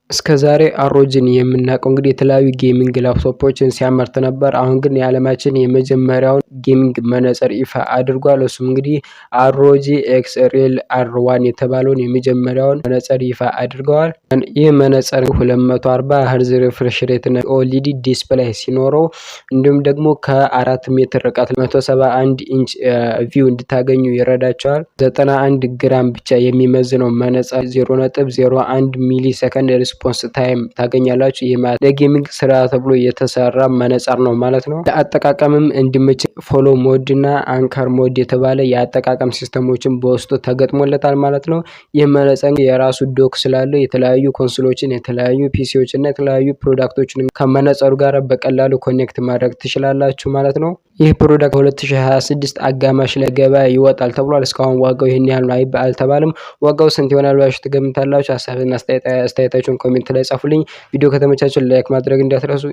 እስከዛሬ አሮጅን የምናውቀው እንግዲህ የተለያዩ ጌሚንግ ላፕቶፖችን ሲያመርት ነበር። አሁን ግን የዓለማችን የመጀመሪያውን ጌሚንግ መነጽር ይፋ አድርጓል። እሱም እንግዲህ አሮጂ ኤክስ ሪል አር1 የተባለውን የመጀመሪያውን መነጽር ይፋ አድርገዋል። ይህ መነጽር 240 ሄርዝ ሪፍሬሽ ሬት እና ኦኤልኢዲ ዲስፕሌይ ሲኖረው እንዲሁም ደግሞ ከ4 ሜትር ርቀት 171 ኢንች ቪው እንድታገኙ ይረዳቸዋል። 91 ግራም ብቻ የሚመዝነው መነጽር 0.01 ሚሊ ሰከንድ ሪስፖንስ ታይም ታገኛላችሁ። ይህ ማለት ለጌሚንግ ስራ ተብሎ የተሰራ መነጽር ነው ማለት ነው። ለአጠቃቀምም እንዲመች ፎሎ ሞድ እና አንከር ሞድ የተባለ የአጠቃቀም ሲስተሞችን በውስጡ ተገጥሞለታል ማለት ነው። ይህ መነጽር የራሱ ዶክ ስላለው የተለያዩ ኮንሶሎችን፣ የተለያዩ ፒሲዎችን እና የተለያዩ ፕሮዳክቶችን ከመነጽሩ ጋር በቀላሉ ኮኔክት ማድረግ ትችላላችሁ ማለት ነው። ይህ ፕሮዳክት 2026 አጋማሽ ላይ ገበያ ይወጣል ተብሏል። እስካሁን ዋጋው ይሄን ያህል ነው አልተባለም። ዋጋው ስንት ይሆናል ብላችሁ ትገምታላችሁ? ሀሳብና አስተያየታችሁን ኮሜንት ላይ ጻፉልኝ። ቪዲዮ ከተመቻችሁ ላይክ ማድረግ እንዳትረሱ።